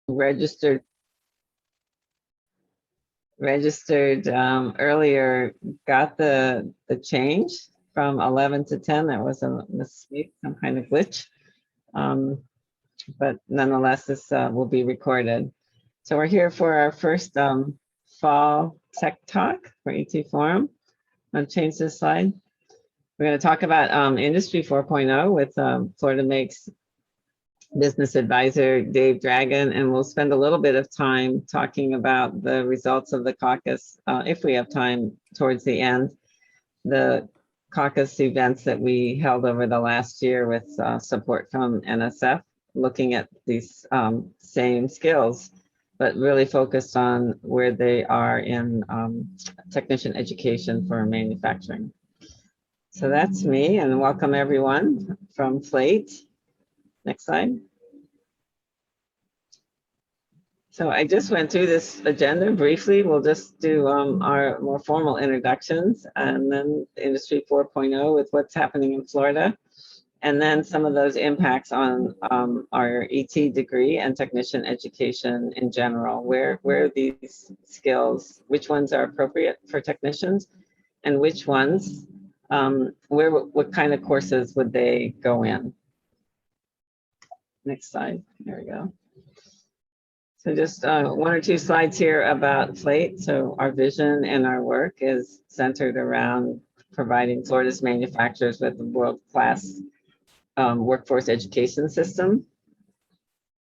registered earlier got the change from 11 to 10. That was a mistake, some kind of glitch. But nonetheless, this will be recorded. So we're here for our first fall tech talk for ET Forum. I'll change this slide. We're going to talk about Industry 4.0 with FloridaMakes business advisor Dave Dragon, and we'll spend a little bit of time talking about the results of the caucus, if we have time towards the end. The caucus events that we held over the last year with support from NSF, looking at these same skills, but really focused on where they are in technician education for manufacturing. So that's me, and welcome everyone from Flate. Next slide. So I just went through this agenda briefly. We'll just do our more formal introductions, and then Industry 4.0 with what's happening in Florida, and then some of those impacts on our ET degree and technician education in general. Where these skills, which ones are appropriate for technicians, and which ones, what kind of courses would they go in? Next slide. There we go. So just one or two slides here about Flate. So our vision and our work is centered around providing Florida's manufacturers with a world-class workforce education system.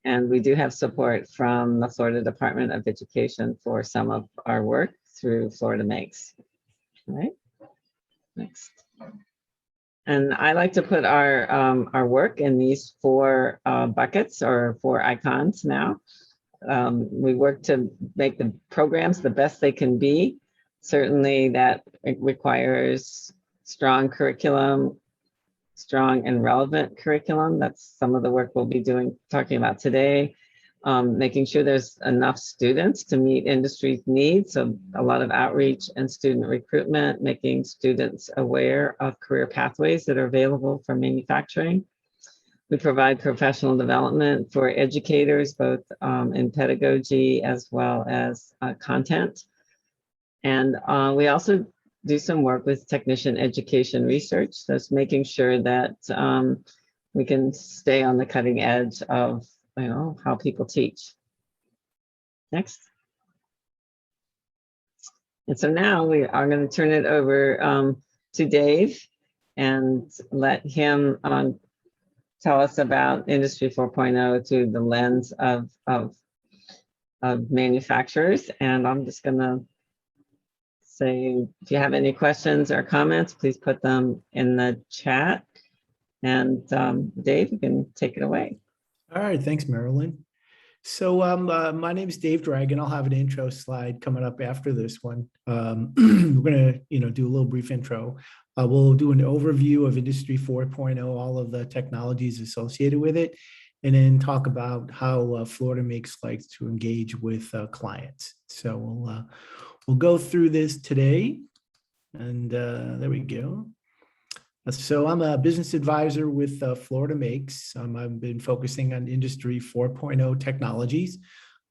And we do have support from the Florida Department of Education for some of our work through FloridaMakes. All right, next. And I like to put our work in these four buckets or four icons now. We work to make the programs the best they can be. Certainly that requires strong curriculum, strong and relevant curriculum. That's some of the work we'll be talking about today. Making sure there's enough students to meet industry's needs. So a lot of outreach and student recruitment, making students aware of career pathways that are available for manufacturing. We provide professional development for educators, both in pedagogy as well as content. And we also do some work with technician education research. That's making sure that we can stay on the cutting edge of how people teach. Next. And so now we are going to turn it over to Dave and let him tell us about Industry 4.0 through the lens of manufacturers. And I'm just going to say, if you have any questions or comments, please put them in the chat. And Dave, you can take it away. All right, thanks, Marilyn. So my name is Dave Dragon. I'll have an intro slide coming up after this one. We're going to do a little brief intro. We'll do an overview of Industry 4.0, all of the technologies associated with it, and then talk about how FloridaMakes likes to engage with clients. So we'll go through this today, and there we go. So I'm a business advisor with FloridaMakes. I've been focusing on Industry 4.0 technologies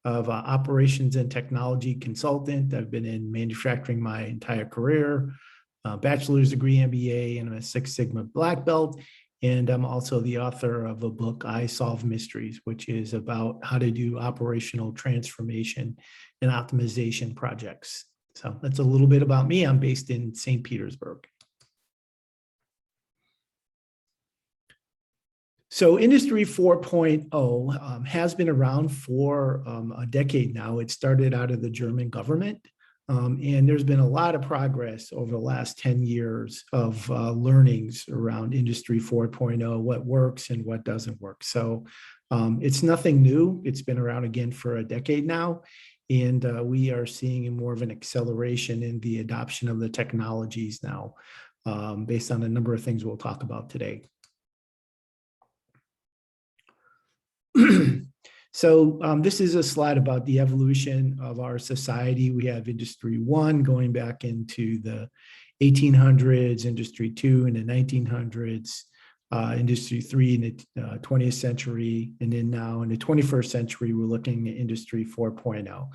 of operations and technology consultant. I've been in manufacturing my entire career, bachelor's degree, MBA, and I'm a Six Sigma black belt. And I'm also the author of a book, I Solve Mysteries, which is about how to do operational transformation and optimization projects. So that's a little bit about me. I'm based in St. Petersburg. So Industry 4.0 has been around for a decade now. It started out of the German government, and there's been a lot of progress over the last 10 years of learnings around Industry 4.0, what works and what doesn't work. So it's nothing new. It's been around again for a decade now, and we are seeing more of an acceleration in the adoption of the technologies now, based on a number of things we'll talk about today. So this is a slide about the evolution of our society. We have Industry 1 going back into the 1800s, Industry 2 in the 1900s, Industry 3 in the 20th century, and then now in the 21st century, we're looking at Industry 4.0.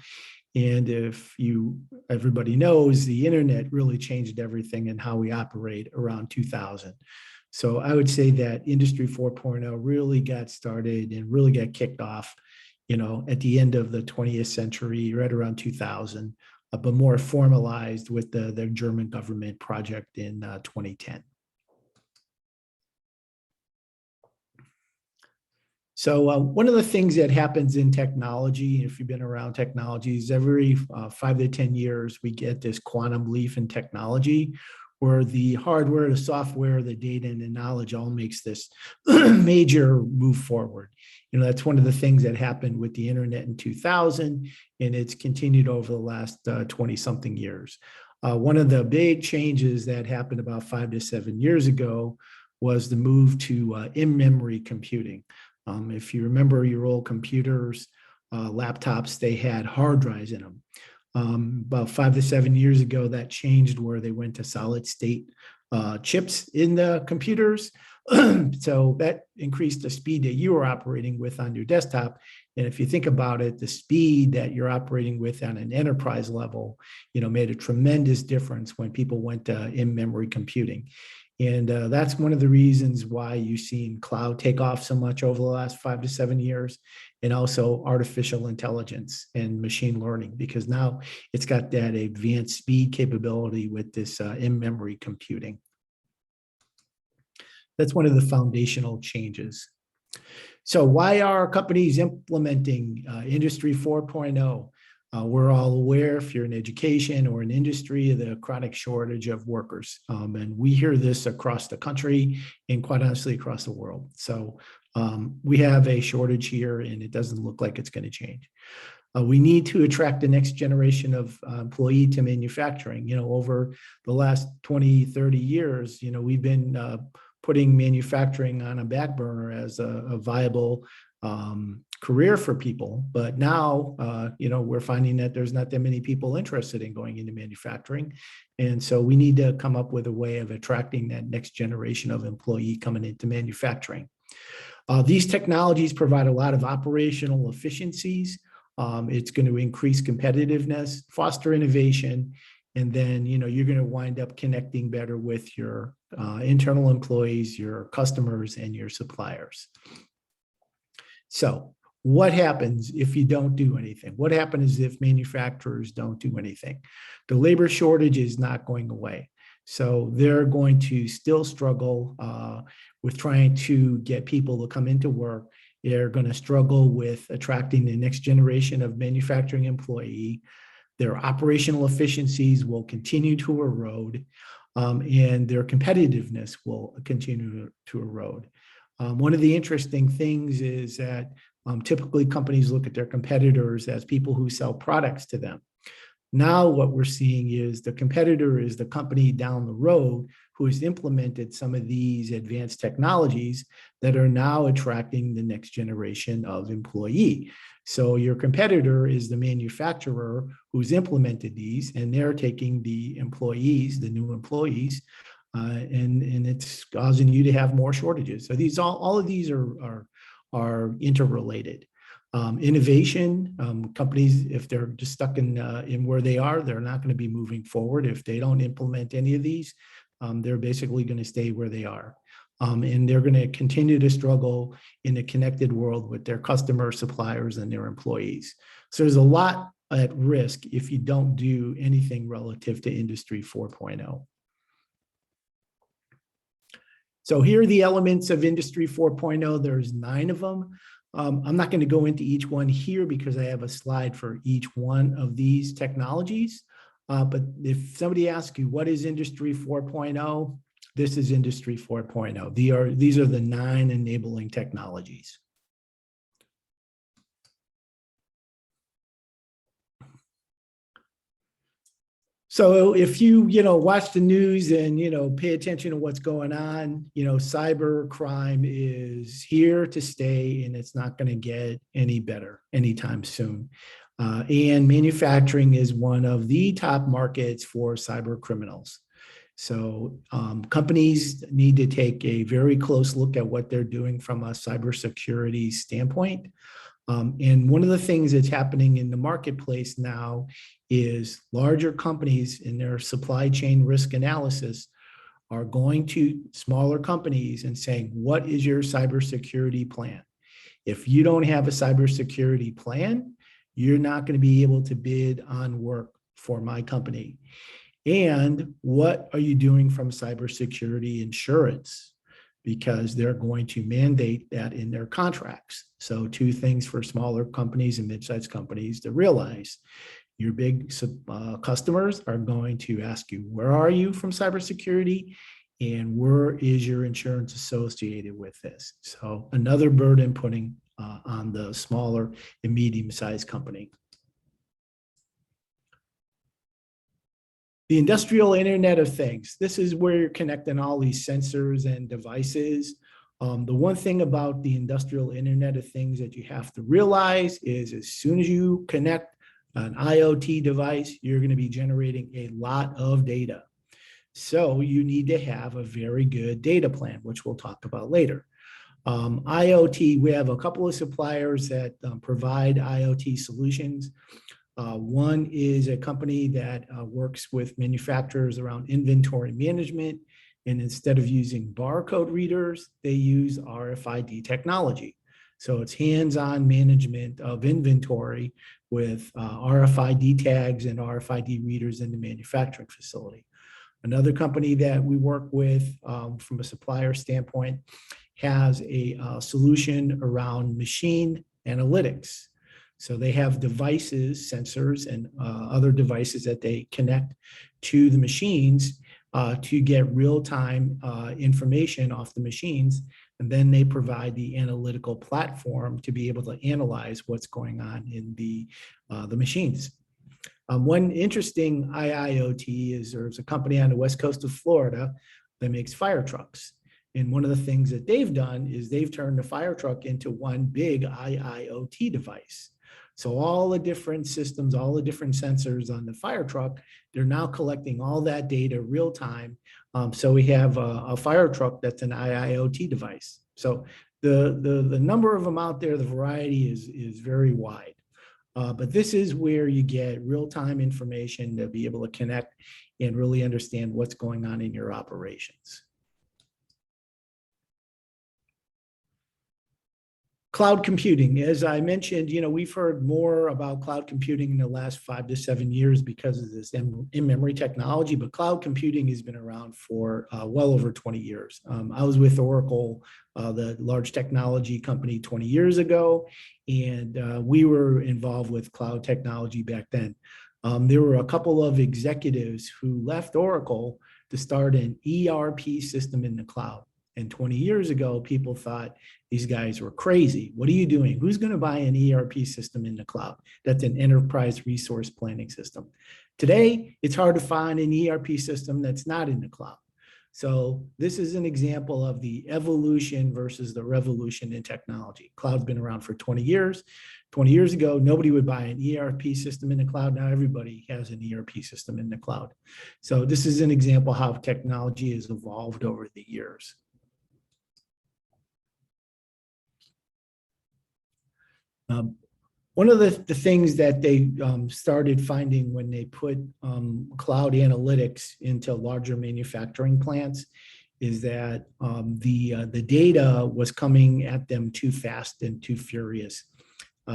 And if everybody knows, the internet really changed everything and how we operate around 2000. So I would say that Industry 4.0 really got started and really got kicked off, at the end of the 20th century, right around 2000, but more formalized with the German government project in 2010. So one of the things that happens in technology, if you've been around technology, is every 5 to 10 years, we get this quantum leap in technology where the hardware, the software, the data, and the knowledge all makes this major move forward. That's one of the things that happened with the internet in 2000, and it's continued over the last 20-something years. One of the big changes that happened about 5 to 7 years ago was the move to in-memory computing. If you remember your old computers, laptops, they had hard drives in them. About 5 to 7 years ago, that changed where they went to solid state chips in the computers. So that increased the speed that you were operating with on your desktop. And if you think about it, the speed that you're operating with on an enterprise level, made a tremendous difference when people went to in-memory computing. And that's one of the reasons why you've seen cloud take off so much over the last 5 to 7 years, and also artificial intelligence and machine learning, because now it's got that advanced speed capability with this in-memory computing. That's one of the foundational changes. So why are companies implementing Industry 4.0? We're all aware, if you're in education or in industry, of the chronic shortage of workers. And we hear this across the country and quite honestly across the world. So we have a shortage here and it doesn't look like it's going to change. We need to attract the next generation of employee to manufacturing. Over the last 20, 30 years, we've been putting manufacturing on a back burner as a viable career for people. But now, we're finding that there's not that many people interested in going into manufacturing. And so we need to come up with a way of attracting that next generation of employee coming into manufacturing. These technologies provide a lot of operational efficiencies. It's going to increase competitiveness, foster innovation, and then, you're going to wind up connecting better with your internal employees, your customers, and your suppliers. So what happens if you don't do anything? What happens if manufacturers don't do anything? The labor shortage is not going away. So they're going to still struggle with trying to get people to come into work. They're going to struggle with attracting the next generation of manufacturing employee. Their operational efficiencies will continue to erode, and their competitiveness will continue to erode. One of the interesting things is that typically companies look at their competitors as people who sell products to them. Now what we're seeing is the competitor is the company down the road who has implemented some of these advanced technologies that are now attracting the next generation of employee. So your competitor is the manufacturer who's implemented these, and they're taking the employees, the new employees, and it's causing you to have more shortages. So these all of these are interrelated. Innovation, companies, if they're just stuck in where they are, they're not going to be moving forward. If they don't implement any of these, they're basically going to stay where they are. And they're going to continue to struggle in a connected world with their customers, suppliers, and their employees. So there's a lot at risk if you don't do anything relative to Industry 4.0. So here are the elements of Industry 4.0. There's 9 of them. I'm not going to go into each one here because I have a slide for each one of these technologies. But if somebody asks you, what is Industry 4.0? This is Industry 4.0. These are the 9 enabling technologies. So if you watch the news and pay attention to what's going on, cyber crime is here to stay, and it's not going to get any better anytime soon. And manufacturing is one of the top markets for cyber criminals. So companies need to take a very close look at what they're doing from a cybersecurity standpoint. And one of the things that's happening in the marketplace now is larger companies in their supply chain risk analysis are going to smaller companies and saying, what is your cybersecurity plan? If you don't have a cybersecurity plan, you're not going to be able to bid on work for my company. And what are you doing from cybersecurity insurance? Because they're going to mandate that in their contracts. So two things for smaller companies and mid-sized companies to realize. Your big customers are going to ask you, where are you from cybersecurity? And where is your insurance associated with this? So another burden putting on the smaller and medium-sized company. The industrial Internet of Things. This is where you're connecting all these sensors and devices. The one thing about the industrial Internet of Things that you have to realize is as soon as you connect an IoT device, you're going to be generating a lot of data. So you need to have a very good data plan, which we'll talk about later. IoT, we have a couple of suppliers that provide IoT solutions. One is a company that works with manufacturers around inventory management. And instead of using barcode readers, they use RFID technology. So it's hands-on management of inventory with RFID tags and RFID readers in the manufacturing facility. Another company that we work with from a supplier standpoint has a solution around machine analytics. So they have devices, sensors, and other devices that they connect to the machines to get real-time information off the machines. And then they provide the analytical platform to be able to analyze what's going on in the machines. One interesting IIoT is there's a company on the west coast of Florida that makes fire trucks. And one of the things that they've done is they've turned the fire truck into one big IIoT device. So all the different systems, all the different sensors on the fire truck, they're now collecting all that data real time. So we have a fire truck that's an IIoT device. So the number of them out there, the variety is very wide. But this is where you get real-time information to be able to connect and really understand what's going on in your operations. Cloud computing, as I mentioned, we've heard more about cloud computing in the last 5 to 7 years because of this in-memory technology, but cloud computing has been around for well over 20 years. I was with Oracle, the large technology company 20 years ago, and we were involved with cloud technology back then. There were a couple of executives who left Oracle to start an ERP system in the cloud. And 20 years ago, people thought these guys were crazy. What are you doing? Who's going to buy an ERP system in the cloud? That's an enterprise resource planning system. Today, it's hard to find an ERP system that's not in the cloud. So this is an example of the evolution versus the revolution in technology. Cloud's been around for 20 years. 20 years ago, nobody would buy an ERP system in the cloud. Now everybody has an ERP system in the cloud. So this is an example how technology has evolved over the years. One of the things that they started finding when they put cloud analytics into larger manufacturing plants is that the data was coming at them too fast and too furious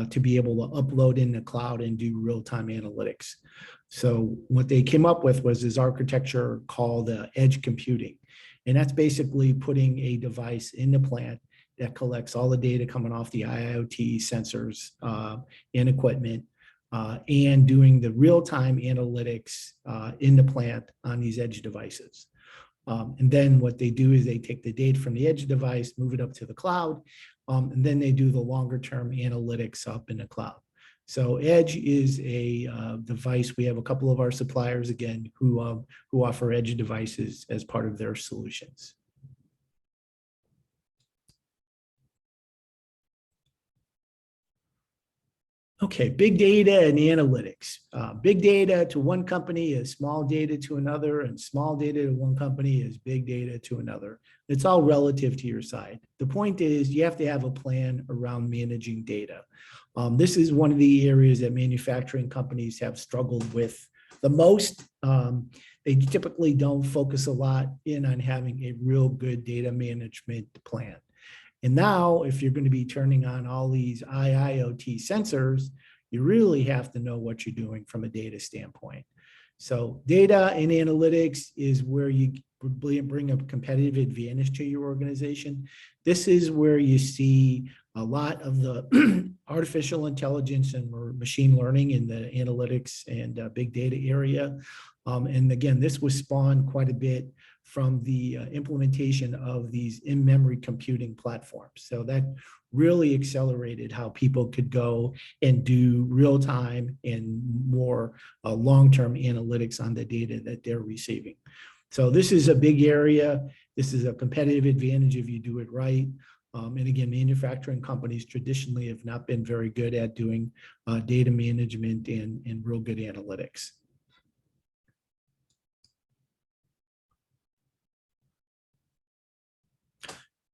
to be able to upload in the cloud and do real-time analytics. So what they came up with was this architecture called edge computing. And that's basically putting a device in the plant that collects all the data coming off the IoT sensors and equipment and doing the real-time analytics in the plant on these edge devices. And then what they do is they take the data from the edge device, move it up to the cloud, and then they do the longer-term analytics up in the cloud. So edge is a device. We have a couple of our suppliers, again, who offer edge devices as part of their solutions. Okay, big data and analytics. Big data to one company is small data to another, and small data to one company is big data to another. It's all relative to your side. The point is you have to have a plan around managing data. This is one of the areas that manufacturing companies have struggled with the most. They typically don't focus a lot in on having a real good data management plan. And now, if you're going to be turning on all these IIoT sensors, you really have to know what you're doing from a data standpoint. So data and analytics is where you bring a competitive advantage to your organization. This is where you see a lot of the artificial intelligence and machine learning in the analytics and big data area. And again, this was spawned quite a bit from the implementation of these in-memory computing platforms. So that really accelerated how people could go and do real-time and more long-term analytics on the data that they're receiving. So this is a big area. This is a competitive advantage if you do it right. And again, manufacturing companies traditionally have not been very good at doing data management and real good analytics.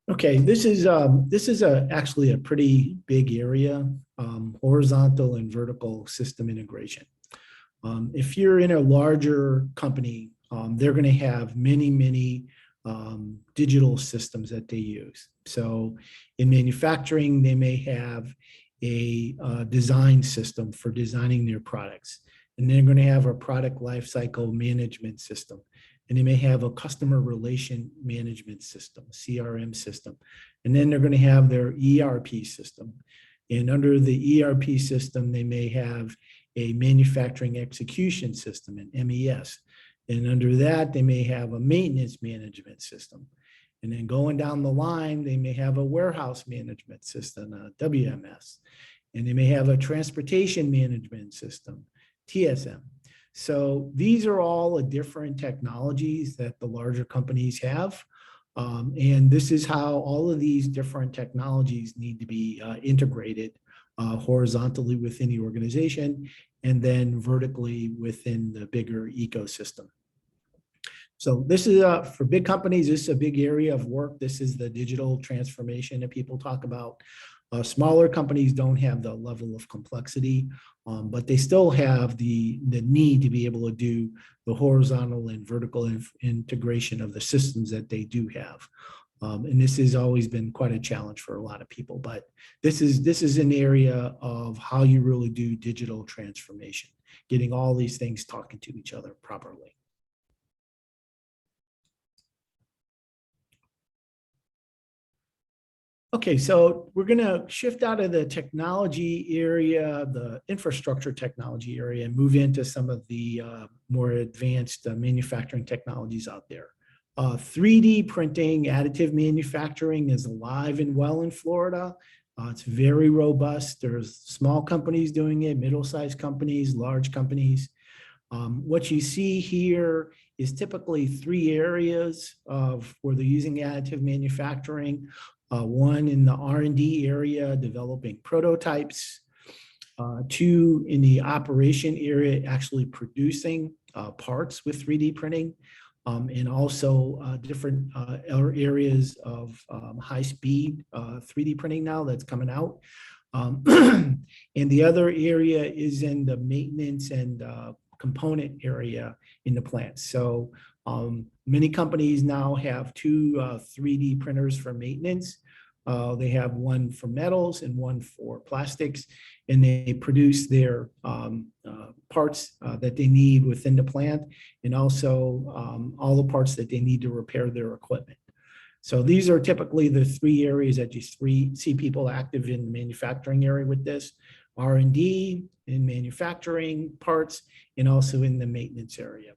Okay, this is actually a pretty big area, horizontal and vertical system integration. If you're in a larger company, they're going to have many digital systems that they use. So in manufacturing, they may have a design system for designing their products. And they're going to have a product lifecycle management system. And they may have a customer relation management system, CRM system. And then they're going to have their ERP system. And under the ERP system, they may have a manufacturing execution system, an MES. And under that, they may have a maintenance management system. And then going down the line, they may have a warehouse management system, a WMS. And they may have a transportation management system, TSM. So these are all the different technologies that the larger companies have. And this is how all of these different technologies need to be integrated horizontally within the organization and then vertically within the bigger ecosystem. So this is for big companies, this is a big area of work. This is the digital transformation that people talk about. Smaller companies don't have the level of complexity, but they still have the need to be able to do the horizontal and vertical integration of the systems that they do have. And this has always been quite a challenge for a lot of people, but this is an area of how you really do digital transformation, getting all these things talking to each other properly. Okay, so we're going to shift out of the technology area, the infrastructure technology area, and move into some of the more advanced manufacturing technologies out there. 3D printing, additive manufacturing is alive and well in Florida. It's very robust. There's small companies doing it, middle-sized companies, large companies. What you see here is typically 3 areas of where they're using additive manufacturing. One in the R&D area, developing prototypes. 2 in the operation area, actually producing parts with 3D printing. And also different areas of high-speed 3D printing now that's coming out. And the other area is in the maintenance and component area in the plant. So many companies now have 2 3D printers for maintenance. They have one for metals and one for plastics, and they produce their parts that they need within the plant, and also all the parts that they need to repair their equipment. So these are typically the 3 areas that you see people active in the manufacturing area with this: R&D, in manufacturing parts, and also in the maintenance area.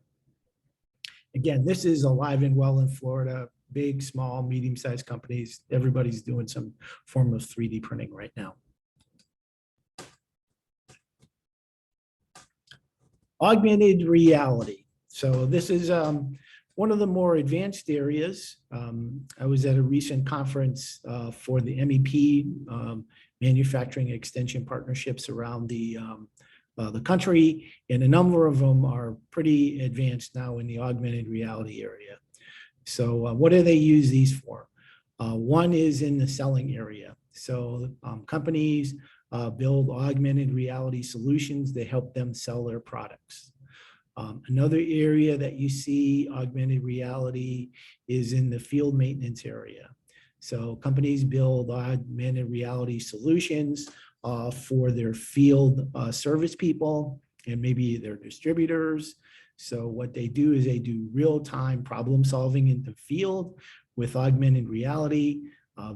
Again, this is alive and well in Florida. Big, small, medium-sized companies, everybody's doing some form of 3D printing right now. Augmented reality. So this is one of the more advanced areas. I was at a recent conference for the MEP, manufacturing extension partnerships around the country, and a number of them are pretty advanced now in the augmented reality area. So what do they use these for? One is in the selling area. So companies build augmented reality solutions that help them sell their products. Another area that you see augmented reality is in the field maintenance area. So companies build augmented reality solutions for their field service people and maybe their distributors. So what they do is they do real-time problem solving in the field with augmented reality.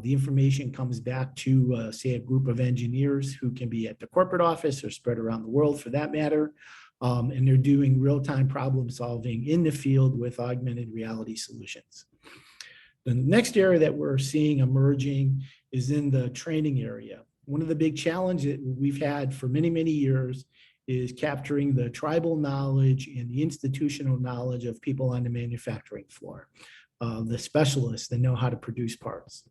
The information comes back to, say, a group of engineers who can be at the corporate office or spread around the world for that matter. And they're doing real-time problem solving in the field with augmented reality solutions. The next area that we're seeing emerging is in the training area. One of the big challenges that we've had for many, many years is capturing the tribal knowledge and the institutional knowledge of people on the manufacturing floor, the specialists that know how to produce parts.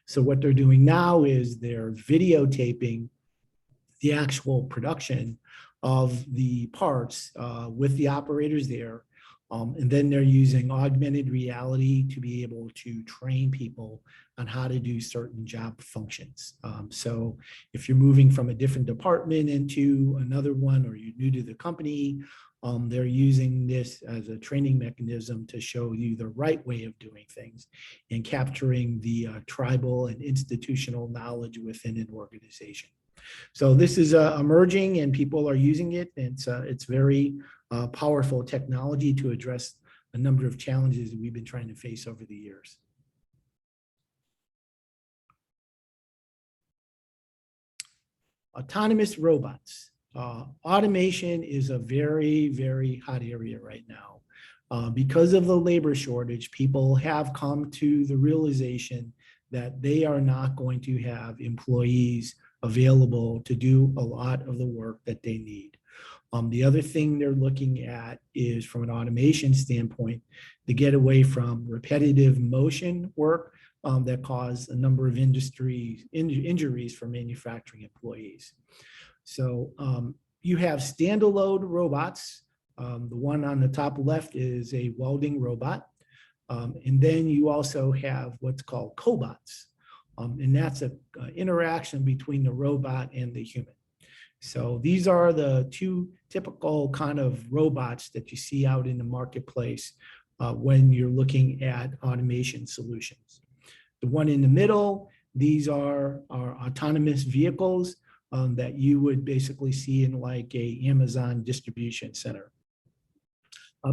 So what they're doing now is they're videotaping the actual production of the parts with the operators there. And then they're using augmented reality to be able to train people on how to do certain job functions. So if you're moving from a different department into another one, or you're new to the company, they're using this as a training mechanism to show you the right way of doing things and capturing the tribal and institutional knowledge within an organization. So this is emerging and people are using it. It's very powerful technology to address a number of challenges that we've been trying to face over the years. Autonomous robots. Automation is a very, very hot area right now. Because of the labor shortage, people have come to the realization that they are not going to have employees available to do a lot of the work that they need. The other thing they're looking at is, from an automation standpoint, to get away from repetitive motion work that cause a number of injuries for manufacturing employees. So you have standalone robots. The one on the top left is a welding robot. And then you also have what's called cobots. And that's an interaction between the robot and the human. So these are the two typical kind of robots that you see out in the marketplace when you're looking at automation solutions. The one in the middle, these are autonomous vehicles that you would basically see in like a Amazon distribution center.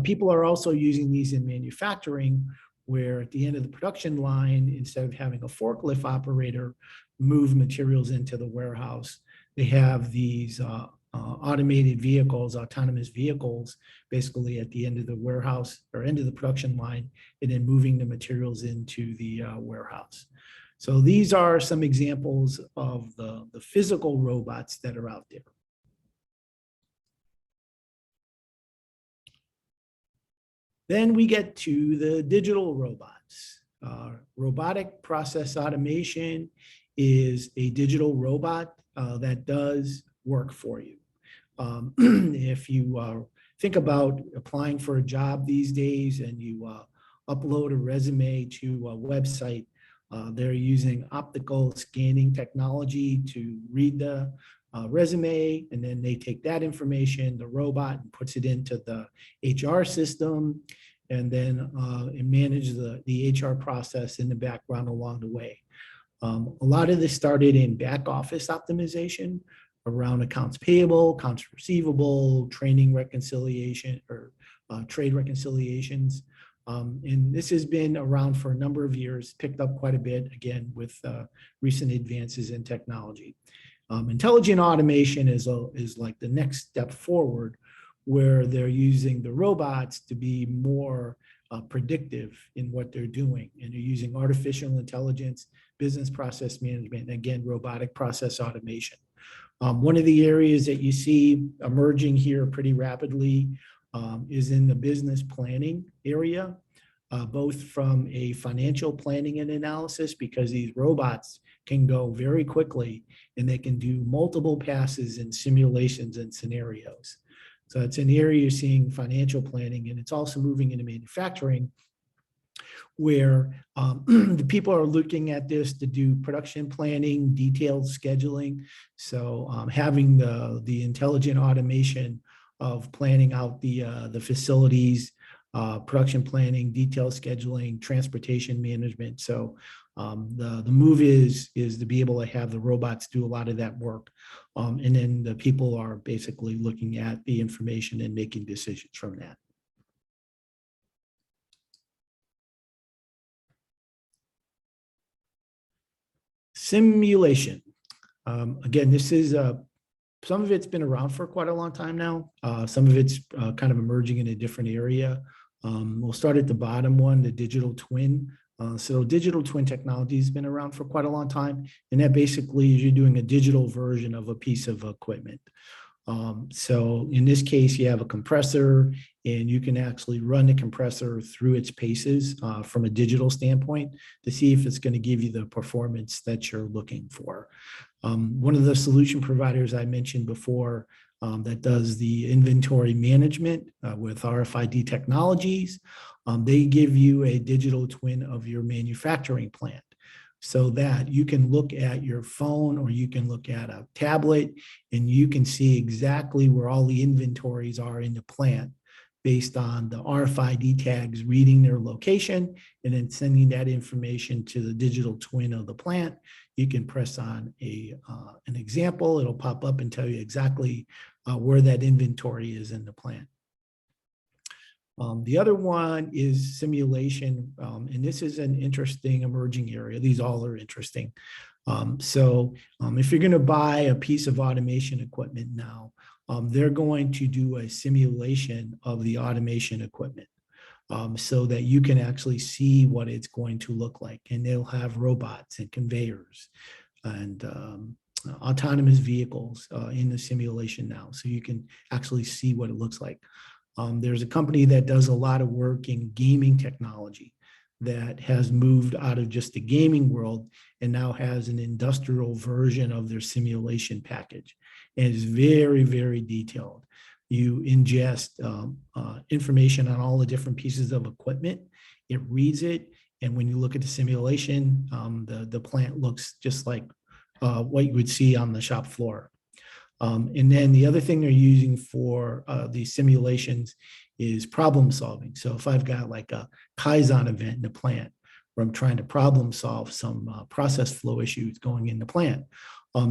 People are also using these in manufacturing, where at the end of the production line, instead of having a forklift operator move materials into the warehouse, they have these automated vehicles, autonomous vehicles, basically at the end of the warehouse or end of the production line, and then moving the materials into the warehouse. So these are some examples of the physical robots that are out there. Then we get to the digital robots. Robotic process automation is a digital robot that does work for you. If you think about applying for a job these days and you upload a resume to a website, they're using optical scanning technology to read the resume, and then they take that information, the robot, and puts it into the HR system, and then it manages the HR process in the background along the way. A lot of this started in back office optimization around accounts payable, accounts receivable, training reconciliation, or trade reconciliations. And this has been around for a number of years, picked up quite a bit, again, with recent advances in technology. Intelligent automation is like the next step forward, where they're using the robots to be more predictive in what they're doing. And they're using artificial intelligence, business process management, and again, robotic process automation. One of the areas that you see emerging here pretty rapidly is in the business planning area, both from a financial planning and analysis, because these robots can go very quickly, and they can do multiple passes and simulations and scenarios. So it's an area you're seeing financial planning, and it's also moving into manufacturing, where the people are looking at this to do production planning, detailed scheduling. So having the intelligent automation of planning out the facilities, production planning, detailed scheduling, transportation management. So the move is to be able to have the robots do a lot of that work. And then the people are basically looking at the information and making decisions from that. Simulation. Again, this is some of it's been around for quite a long time now. Some of it's kind of emerging in a different area. We'll start at the bottom one, the digital twin. So digital twin technology has been around for quite a long time. And that basically is you're doing a digital version of a piece of equipment. So in this case, you have a compressor, and you can actually run the compressor through its paces from a digital standpoint to see if it's going to give you the performance that you're looking for. One of the solution providers I mentioned before that does the inventory management with RFID technologies, they give you a digital twin of your manufacturing plant, so that you can look at your phone or you can look at a tablet and you can see exactly where all the inventories are in the plant based on the RFID tags reading their location and then sending that information to the digital twin of the plant. You can press on an example, it'll pop up and tell you exactly where that inventory is in the plant. The other one is simulation, and this is an interesting emerging area. These all are interesting. If you're going to buy a piece of automation equipment now, they're going to do a simulation of the automation equipment so that you can actually see what it's going to look like. And they'll have robots and conveyors and autonomous vehicles in the simulation now, so you can actually see what it looks like. There's a company that does a lot of work in gaming technology that has moved out of just the gaming world and now has an industrial version of their simulation package. And it's very, very detailed. You ingest information on all the different pieces of equipment. It reads it. And when you look at the simulation, the plant looks just like what you would see on the shop floor. And then the other thing they're using for these simulations is problem solving. So if I've got like a Kaizen event in the plant where I'm trying to problem solve some process flow issues going in the plant,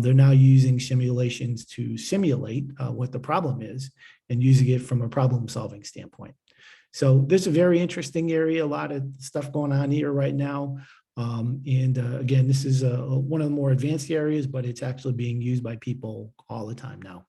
they're now using simulations to simulate what the problem is and using it from a problem solving standpoint. So this is a very interesting area, a lot of stuff going on here right now. Again, this is one of the more advanced areas, but it's actually being used by people all the time now.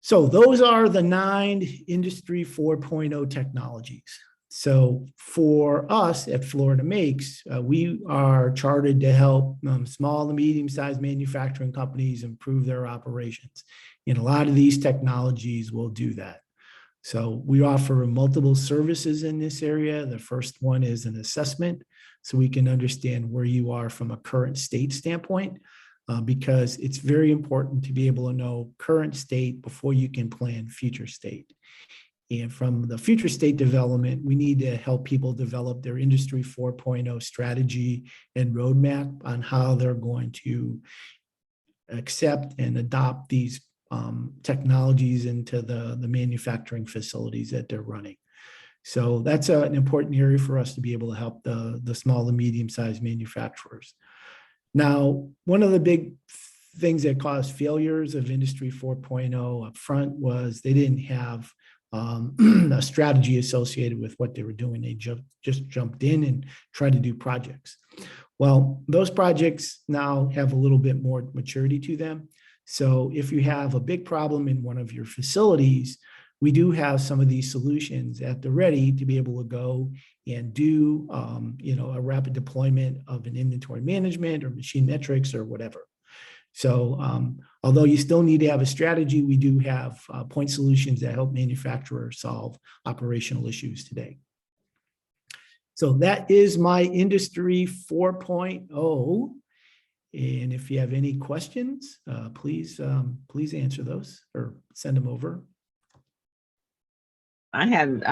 So those are the 9 Industry 4.0 technologies. So for us at FloridaMakes, we are chartered to help small and medium-sized manufacturing companies improve their operations. And a lot of these technologies will do that. So we offer multiple services in this area. The first one is an assessment, so we can understand where you are from a current state standpoint, because it's very important to be able to know current state before you can plan future state. And from the future state development, we need to help people develop their Industry 4.0 strategy and roadmap on how they're going to accept and adopt these technologies into the manufacturing facilities that they're running. So that's an important area for us to be able to help the small and medium-sized manufacturers. Now, one of the big things that caused failures of Industry 4.0 up front was they didn't have a strategy associated with what they were doing. They just jumped in and tried to do projects. Well, those projects now have a little bit more maturity to them. So if you have a big problem in one of your facilities, we do have some of these solutions at the ready to be able to go and do a rapid deployment of an inventory management or machine metrics or whatever. So although you still need to have a strategy, we do have point solutions that help manufacturers solve operational issues today. So that is my Industry 4.0. And if you have any questions, please answer those or send them over. I had,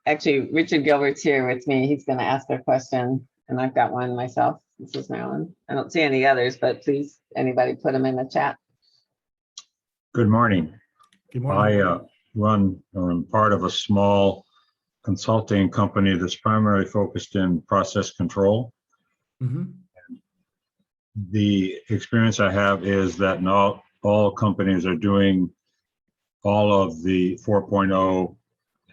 actually, Richard Gilbert's here with me. He's going to ask a question, and I've got one myself. This is Marilyn. I don't see any others, but please, anybody put them in the chat. Good morning. Good morning. I run or am part of a small consulting company that's primarily focused in process control. Mm-hmm. The experience I have is that not all companies are doing all of the 4.0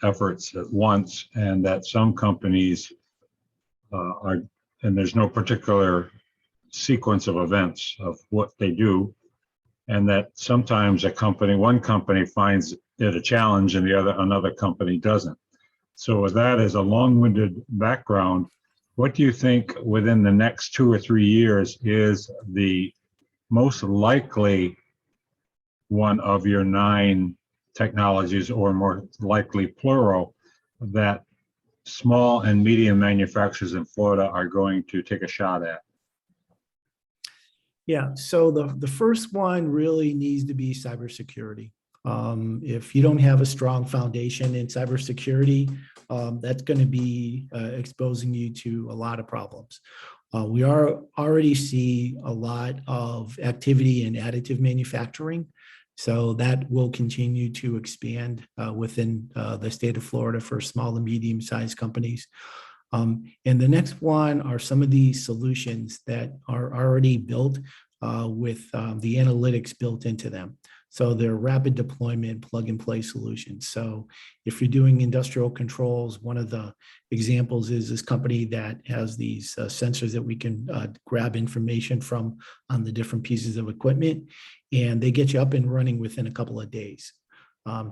efforts at once, and that some companies are, and there's no particular sequence of events of what they do, and that sometimes one company finds it a challenge and another company doesn't. So with that as a long-winded background, what do you think within the next 2 or 3 years is the most likely one of your 9 technologies, or more likely plural, that small and medium manufacturers in Florida are going to take a shot at? Yeah, so the first one really needs to be cybersecurity. If you don't have a strong foundation in cybersecurity, that's going to be exposing you to a lot of problems. We already see a lot of activity in additive manufacturing, so that will continue to expand within the state of Florida for small and medium-sized companies. And the next one are some of these solutions that are already built with the analytics built into them. So they're rapid deployment, plug and play solutions. So if you're doing industrial controls, one of the examples is this company that has these sensors that we can grab information from on the different pieces of equipment, and they get you up and running within a couple of days.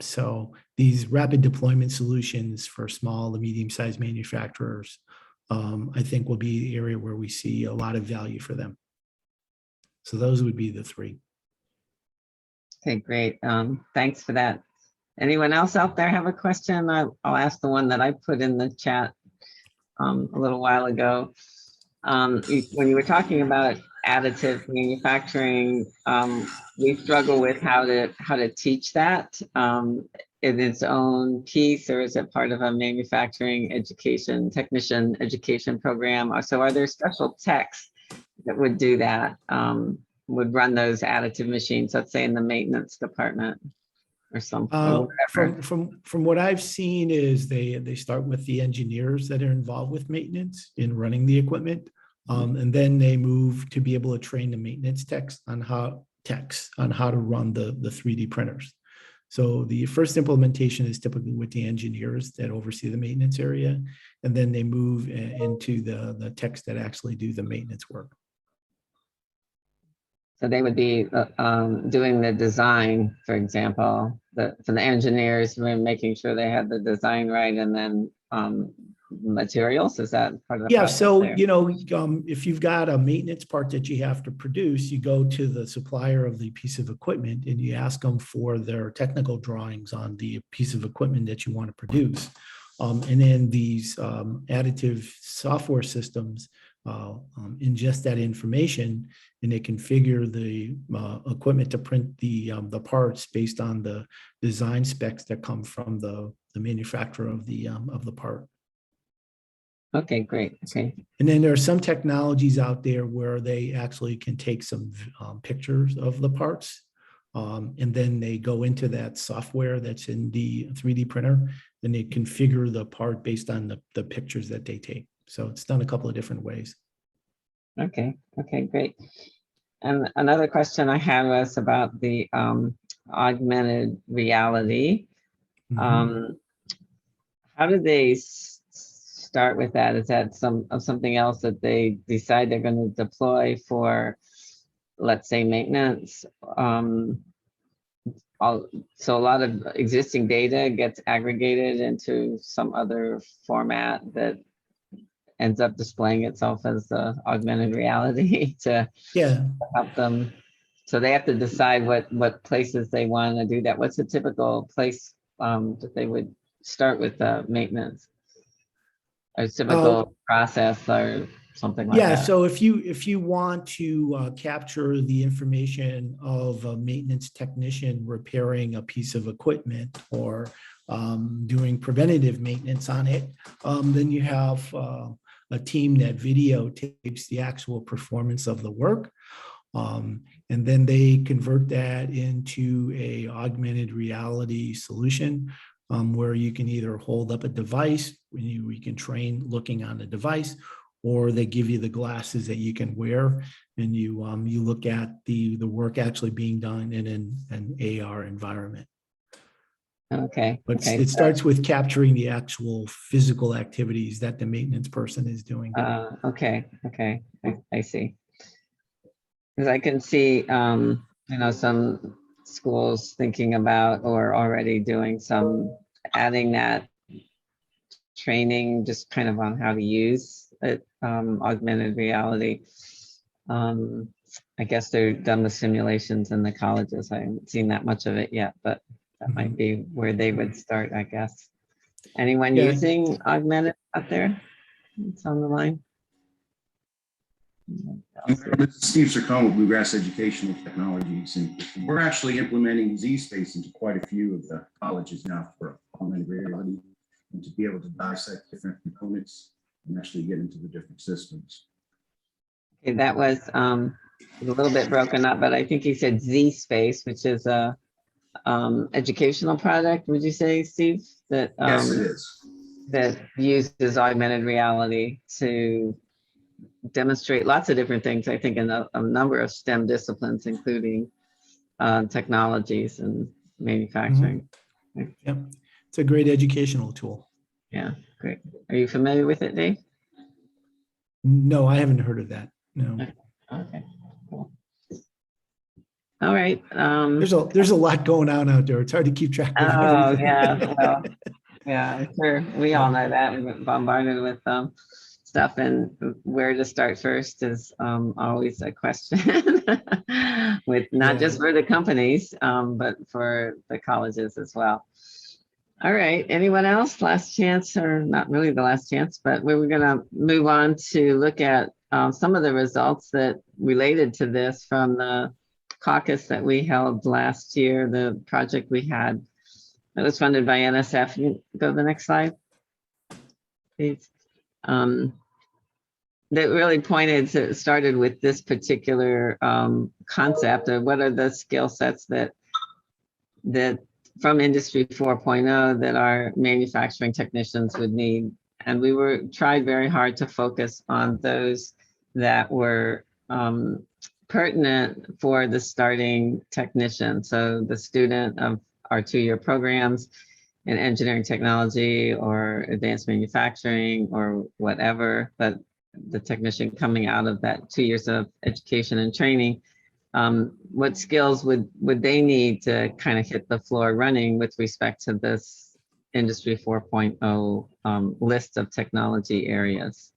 So these rapid deployment solutions for small and medium-sized manufacturers, I think will be the area where we see a lot of value for them. So those would be the 3. Okay, great. Thanks for that. Anyone else out there have a question? I'll ask the one that I put in the chat a little while ago. When you were talking about additive manufacturing, we struggle with how to teach that in its own piece, or is it part of a manufacturing education, technician education program? So are there special techs that would do that, would run those additive machines, let's say in the maintenance department or something? Or from what I've seen is they start with the engineers that are involved with maintenance in running the equipment. And then they move to be able to train the maintenance techs on how to run the 3D printers. So the first implementation is typically with the engineers that oversee the maintenance area, and then they move into the techs that actually do the maintenance work. So they would be doing the design, for example, for the engineers, making sure they had the design right, and then materials. Is that part of the process? So there? If you've got a maintenance part that you have to produce, you go to the supplier of the piece of equipment and you ask them for their technical drawings on the piece of equipment that you want to produce. And then these additive software systems ingest that information, and they configure the equipment to print the parts based on the design specs that come from the manufacturer of the part. Okay, great. Okay. And then there are some technologies out there where they actually can take some pictures of the parts, and then they go into that software that's in the 3D printer, and they configure the part based on the pictures that they take. So it's done a couple of different ways. Okay, great. And another question I had was about the augmented reality. Mm-hmm. How do they start with that? Is that something else that they decide they're going to deploy for, let's say, maintenance? So a lot of existing data gets aggregated into some other format that ends up displaying itself as augmented reality to Yeah. help them. So they have to decide what places they want to do that. What's the typical place that they would start with maintenance? Or typical process or something like Yeah, that? so if you want to capture the information of a maintenance technician repairing a piece of equipment or doing preventative maintenance on it, then you have a team that videotapes the actual performance of the work. And then they convert that into a augmented reality solution where you can either hold up a device, we can train looking on the device, or they give you the glasses that you can wear, and you look at the work actually being done in an AR environment. Okay. But Okay. it starts with capturing the actual physical activities that the maintenance person is doing. Okay. Okay. I see. Because I can see, some schools thinking about or already doing some adding that training just kind of on how to use it, augmented reality. I guess they're done with simulations in the colleges. I haven't seen that much of it yet, but that might be where they would start, I guess. Anyone Yeah. using augmented out there? It's on the line. This is Steve Sircone with Bluegrass Educational Technologies, and we're actually implementing Z-Space into quite a few of the colleges now for augmented reality and to be able to dissect different components and actually get into the different systems. Okay, that was a little bit broken up, but I think he said Z-Space, which is a educational product. Would you say, Steve, that Yes, it is. that uses augmented reality to demonstrate lots of different things, I think, in a number of STEM disciplines, including technologies and manufacturing. Yep. It's a great educational tool. Yeah, great. Are you familiar with it, Dave? No, I haven't heard of that. No. Okay, cool. All right. There's a lot going on out there. It's hard to keep track of Oh, everything. yeah. Well, yeah, I'm sure we all know that. We've been bombarded with stuff, and where to start first is always a question with not just for the companies, but for the colleges as well. All right, anyone else? Last chance, or not really the last chance, but we were gonna move on to look at some of the results that related to this from the caucus that we held last year, the project we had that was funded by NSF. You go to the next slide, please. That really started with this particular concept of what are the skill sets that from Industry 4.0 that our manufacturing technicians would need. And we tried very hard to focus on those that were pertinent for the starting technician. So the student of our 2-year programs in engineering technology or advanced manufacturing or whatever, but the technician coming out of that 2 years of education and training, what skills would they need to kind of hit the floor running with respect to this Industry 4.0 list of technology areas?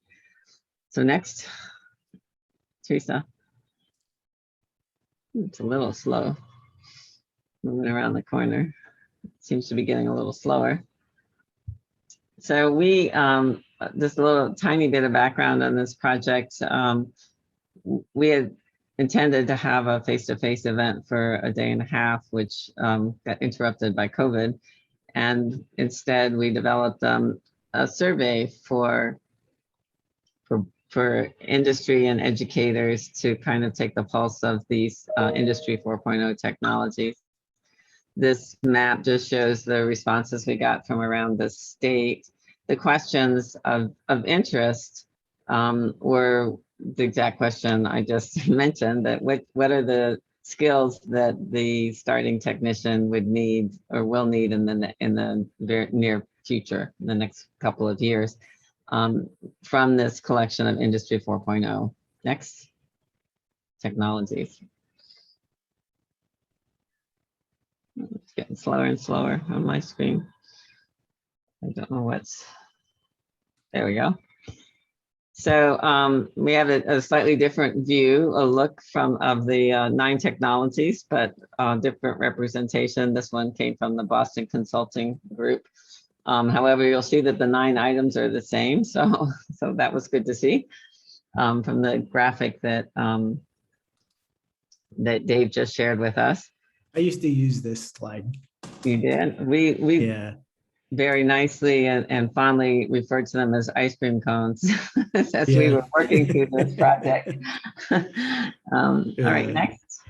So next, Teresa. It's a little slow, moving around the corner. Seems to be getting a little slower. So we, just a little tiny bit of background on this project. We had intended to have a face-to-face event for a day and a half, which got interrupted by COVID. And instead we developed a survey for industry and educators to kind of take the pulse of these Industry 4.0 technologies. This map just shows the responses we got from around the state. The questions of interest were the exact question I just mentioned, that what are the skills that the starting technician would need or will need in the very near future, in the next couple of years, from this collection of Industry 4.0. Next, technologies. It's getting slower and slower on my screen. I don't know there we go. So we have a slightly different view, a look of the 9 technologies, but different representation. This one came from the Boston Consulting Group. However, you'll see that the 9 items are the same. So that was good to see from the graphic that that Dave just shared with us. I used to use this slide. You did. We Yeah. very nicely and fondly referred to them as ice cream cones as we Yeah. were working through this project. All right, Yeah. next.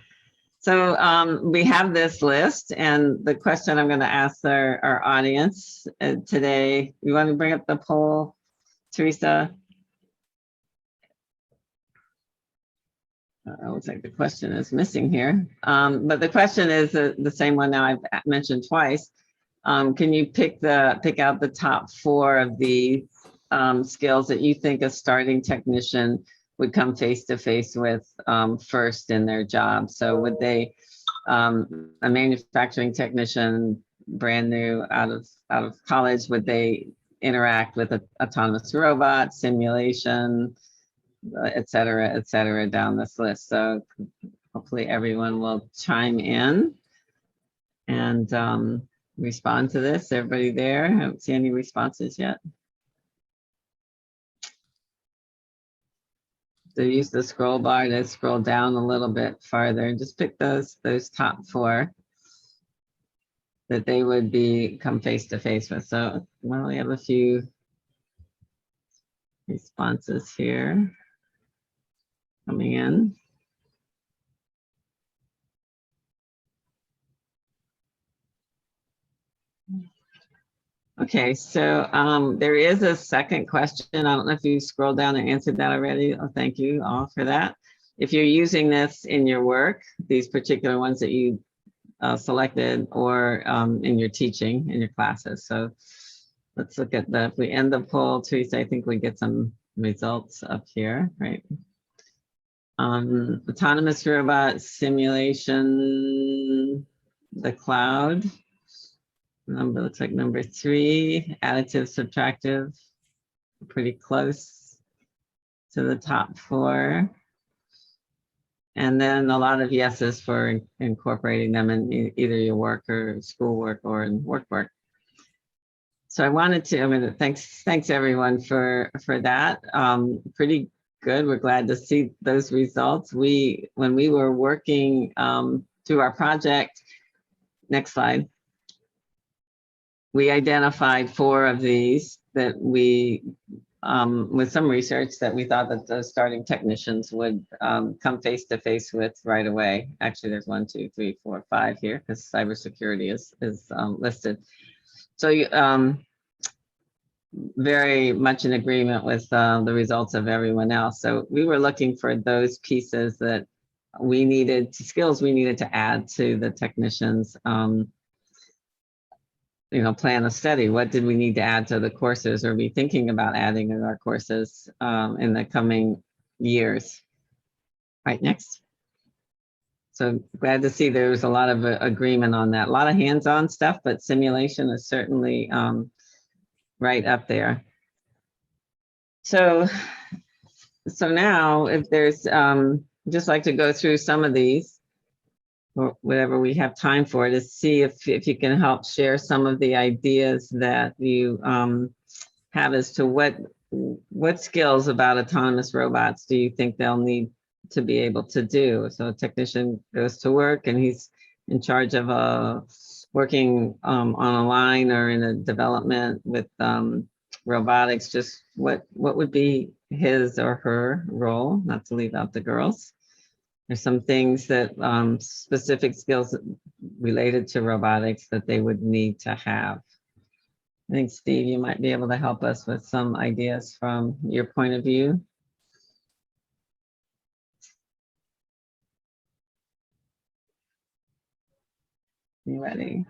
So we have this list, and the question I'm going to ask our audience today, you want to bring up the poll, Teresa? It looks like the question is missing here. But the question is the same one now I've mentioned twice. Can you pick out the top 4 of the skills that you think a starting technician would come face to face with first in their job? So would they, a manufacturing technician, brand new out of college, would they interact with an autonomous robot, simulation, et cetera, down this list? So hopefully everyone will chime in and respond to this. Everybody there? I haven't seen any responses yet. So use the scroll bar to scroll down a little bit farther and just pick those top 4 that they would come face to face with. So we only have a few responses here coming in. Okay, so there is a second question. I don't know if you scrolled down and answered that already. Oh, thank you all for that. If you're using this in your work, these particular ones that you selected, or in your teaching, in your classes. So let's look at if we end the poll, Teresa, I think we get some results up here, right? Autonomous robot simulation, the cloud. Looks like number 3, additive, subtractive, pretty close to the top 4. And then a lot of yeses for incorporating them in either your work or schoolwork or in work. So I wanted to, thanks everyone for that. Pretty good. We're glad to see those results. When we were working through our project, next slide, we identified 4 of these that we, with some research, that we thought that the starting technicians would come face to face with right away. Actually, there's 1, 2, 3, 4, 5 here because cybersecurity is listed. So very much in agreement with the results of everyone else. So we were looking for those pieces that skills we needed to add to the technicians' plan a study. What did we need to add to the courses or be thinking about adding in our courses in the coming years? Right, next. So glad to see there's a lot of agreement on that. A lot of hands-on stuff, but simulation is certainly right up there. So now if there's, just like to go through some of these, or whatever we have time for, to see if you can help share some of the ideas that you have as to what skills about autonomous robots do you think they'll need to be able to do. So a technician goes to work and he's in charge of working on a line or in a development with robotics. Just what would be his or her role, not to leave out the girls. There's some things that specific skills related to robotics that they would need to have. I think, Steve, you might be able to help us with some ideas from your point of view. You ready?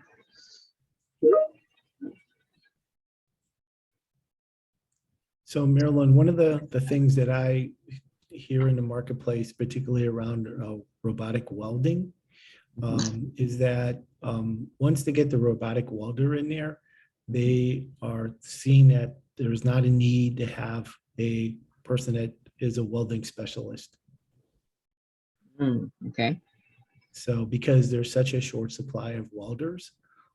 So Marilyn, one of the things that I hear in the marketplace, particularly around robotic welding, is that once they get the robotic welder in there, they are seeing that there's not a need to have a person that is a welding specialist. Okay. So because there's such a short supply of welders,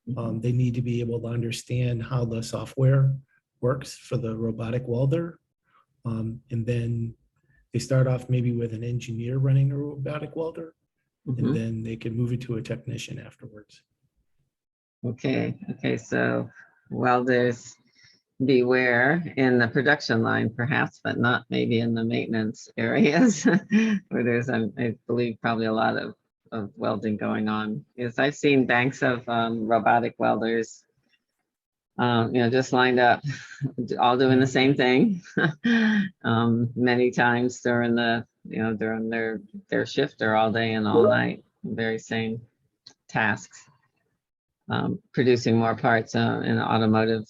they need to be able to understand how the software works for the robotic welder. And then they start off maybe with an engineer running a robotic welder, and then they can move it to a technician afterwards. Okay. Okay. So welders beware in the production line, perhaps, but not maybe in the maintenance areas where there's, I believe, probably a lot of welding going on. Yes, I've seen banks of robotic welders, just lined up, all doing the same thing many times during during their shift or all day and all night, very same tasks, producing more parts in an automotive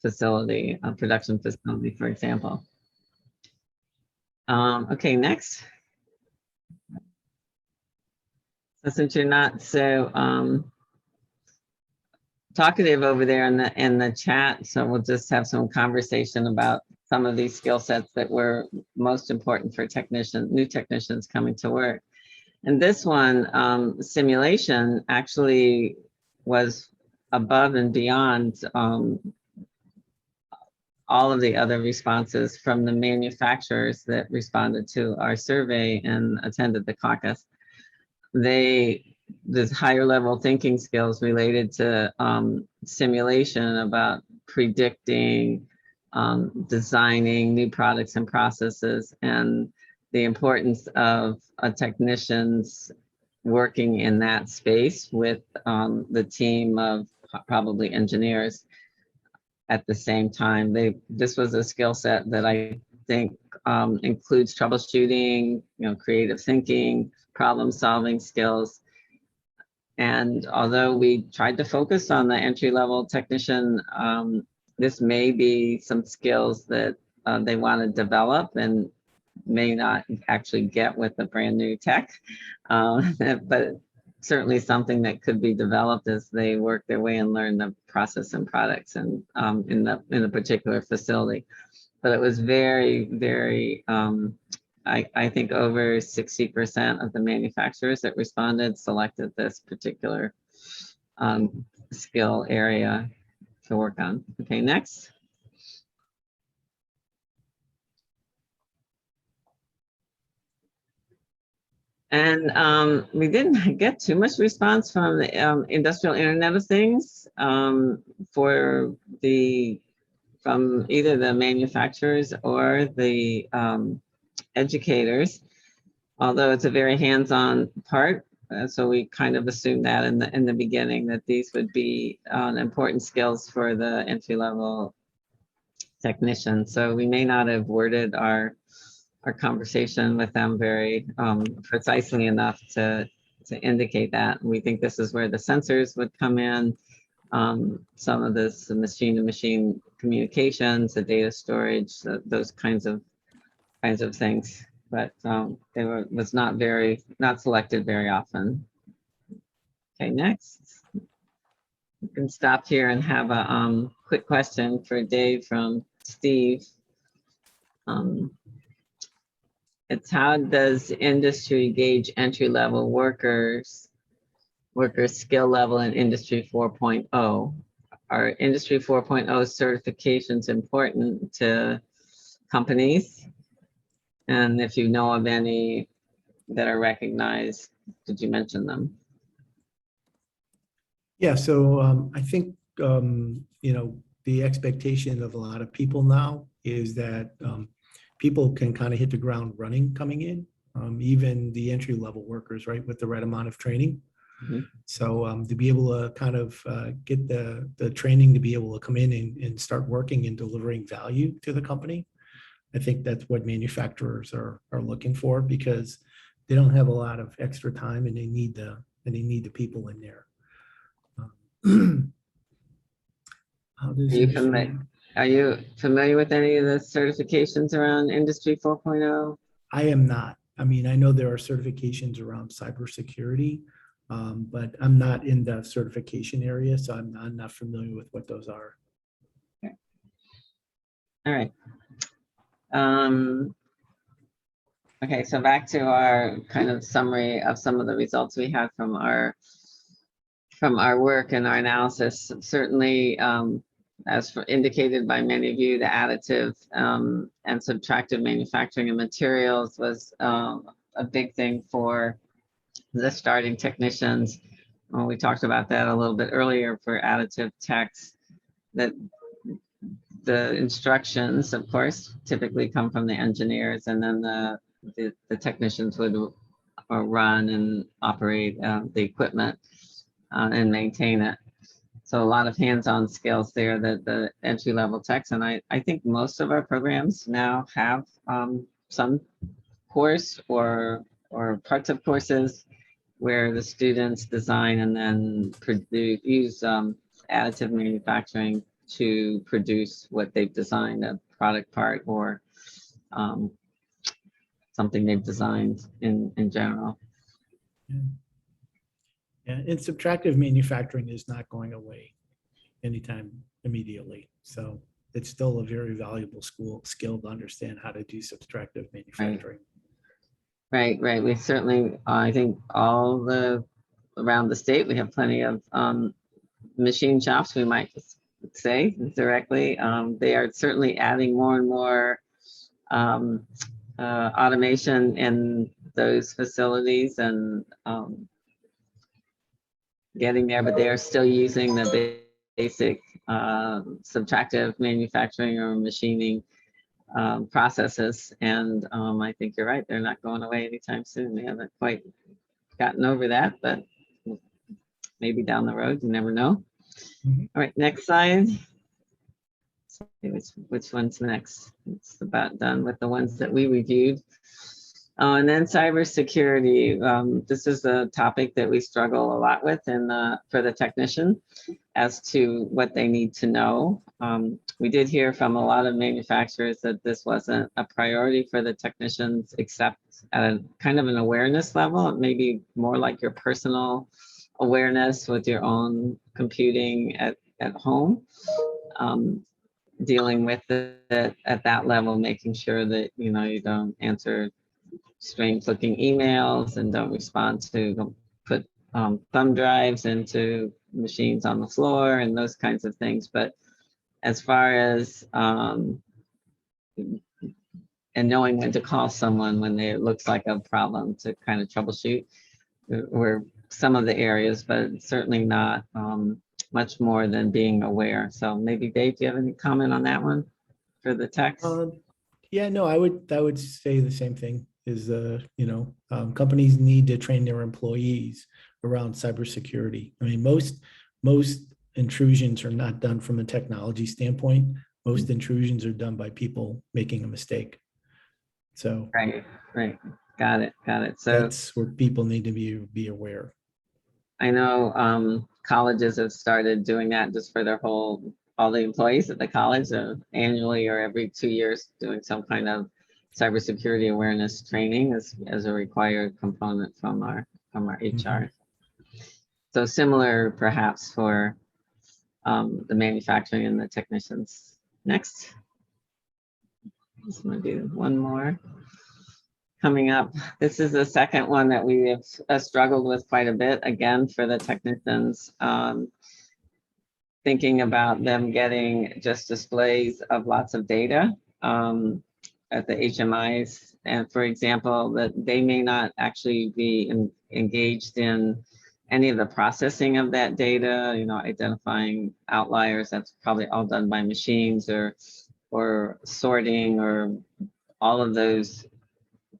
facility, a production facility, for example. Okay, next. So since you're not so talkative over there in the chat, so we'll just have some conversation about some of these skill sets that were most important for new technicians coming to work. And this one, simulation, actually was above and beyond all of the other responses from the manufacturers that responded to our survey and attended the caucus. There's higher level thinking skills related to simulation about predicting, designing new products and processes, and the importance of a technician's working in that space with the team of probably engineers at the same time. This was a skill set that I think includes troubleshooting, creative thinking, problem solving skills. And although we tried to focus on the entry level technician, this may be some skills that they want to develop and may not actually get with a brand new tech, but certainly something that could be developed as they work their way and learn the process and products and in the particular facility. But it was very, very, I think over 60% of the manufacturers that responded selected this particular skill area to work on. Okay, next. And we didn't get too much response from the Industrial Internet of Things from either the manufacturers or the educators, although it's a very hands-on part. So we kind of assumed that in the beginning that these would be important skills for the entry-level technician. So we may not have worded our conversation with them very precisely enough to indicate that. We think this is where the sensors would come in, some of this machine-to-machine communications, the data storage, those kinds of things. But it was not selected very often. Okay, next. We can stop here and have a quick question for Dave from Steve. It's how does industry gauge entry-level workers skill level in Industry 4.0? Are Industry 4.0 certifications important to companies? And if you know of any that are recognized, did you mention them? Yeah, so I think, the expectation of a lot of people now is that people can kind of hit the ground running coming in, even the entry level workers, right, with the right amount of training. So to be able to kind of get the training to be able to come in and start working and delivering value to the company, I think that's what manufacturers are looking for, because they don't have a lot of extra time and they need the people in there. Are you familiar with any of the certifications around Industry 4.0? I am not. I mean, I know there are certifications around cybersecurity, but I'm not in the certification area, so I'm not familiar with what those are. Okay. All right. Okay, so back to our kind of summary of some of the results we had from our work and our analysis. Certainly, indicated by many of you, the additive and subtractive manufacturing of materials was a big thing for the starting technicians. Well, we talked about that a little bit earlier for additive techs, that the instructions, of course, typically come from the engineers, and then the technicians would run and operate the equipment and maintain it. So a lot of hands-on skills there that the entry-level techs, and I think most of our programs now have some course or parts of courses where the students design and then use additive manufacturing to produce what they've designed, a product part or something they've designed in general. Yeah, and subtractive manufacturing is not going away anytime immediately. So it's still a very valuable skill to understand how to do subtractive manufacturing. Right. We certainly, I think around the state, we have plenty of machine shops, we might say directly. They are certainly adding more and more automation in those facilities and getting there, but they are still using the basic subtractive manufacturing or machining processes. And I think you're right, they're not going away anytime soon. We haven't quite gotten over that, but maybe down the road, you never know. Mhm. All right, next slide. Which one's next? It's about done with the ones that we reviewed. And then cybersecurity. This is a topic that we struggle a lot with for the technician as to what they need to know. We did hear from a lot of manufacturers that this wasn't a priority for the technicians, except at a kind of an awareness level, maybe more like your personal awareness with your own computing at home. Dealing with it at that level, making sure that you don't answer strange looking emails and don't put thumb drives into machines on the floor and those kinds of things. But as far as and knowing when to call someone when it looks like a problem to kind of troubleshoot were some of the areas, but certainly not much more than being aware. So maybe Dave, do you have any comment on that one for the text? Yeah, no, I would say the same thing. Is companies need to train their employees around cybersecurity. I mean, most intrusions are not done from a technology standpoint. Most intrusions are done by people making a mistake. So right, got it. So that's where people need to be aware. I know colleges have started doing that just for all the employees at the college, annually or every 2 years, doing some kind of cybersecurity awareness training as a required component from our HR. So similar perhaps for the manufacturing and the technicians. Next. Just want to do one more. Coming up, this is the second one that we have struggled with quite a bit, again, for the technicians. Thinking about them getting just displays of lots of data at the HMIs. And for example, that they may not actually be engaged in any of the processing of that data, identifying outliers. That's probably all done by machines or sorting or all of those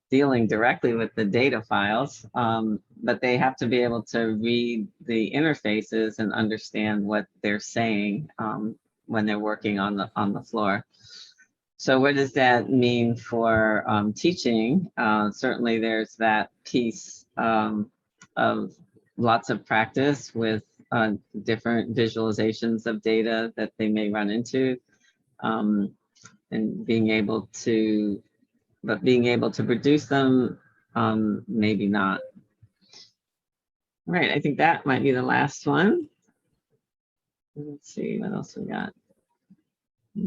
dealing directly with the data files, but they have to be able to read the interfaces and understand what they're saying when they're working on the floor. So what does that mean for teaching? Certainly there's that piece of lots of practice with different visualizations of data that they may run into, and being able to produce them, maybe not. All right, I think that might be the last one. Let's see what else we got.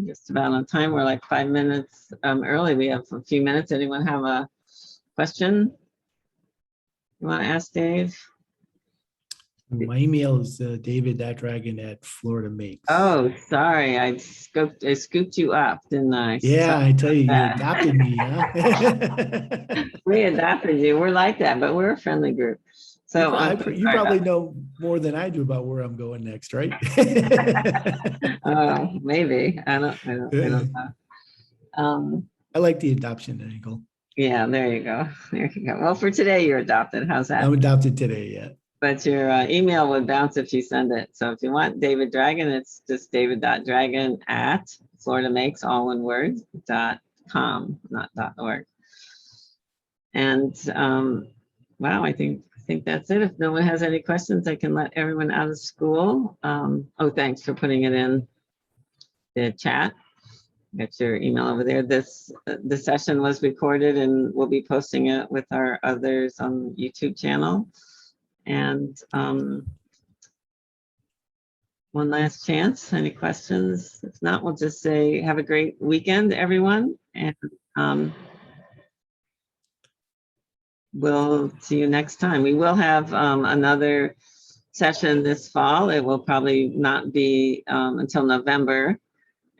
Just about on time. We're like 5 minutes early. We have a few minutes. Anyone have a question you want to ask Dave? My email is david.dragon@FloridaMakes. Oh, sorry. I scooped you up, didn't I? Yeah, I tell you, you that. adopted me, huh? We adopted you. We're like that, but we're a friendly group. So you probably know more than I do about where I'm going next, right? maybe. I don't know. I like the adoption angle. Yeah, there you go. There you go. Well, for today, you're adopted. How's that? I'm adopted today, yeah. But your email would bounce if you send it. So if you want David Dragon, it's just david.dragon@FloridaMakes, all one word, .com, not .org. And wow, I think that's it. If no one has any questions, I can let everyone out of school. Oh, thanks for putting it in the chat. Got your email over there. This session was recorded and we'll be posting it with our others on YouTube channel. And one last chance. Any questions? If not, we'll just say have a great weekend, everyone. And we'll see you next time. We will have another session this fall. It will probably not be until November.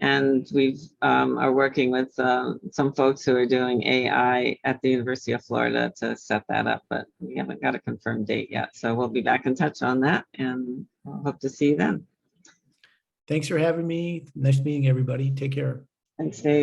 And we are working with some folks who are doing AI at the University of Florida to set that up, but we haven't got a confirmed date yet. So we'll be back in touch on that and hope to see you then. Thanks for having me. Nice meeting everybody. Take care. Thanks, Dave.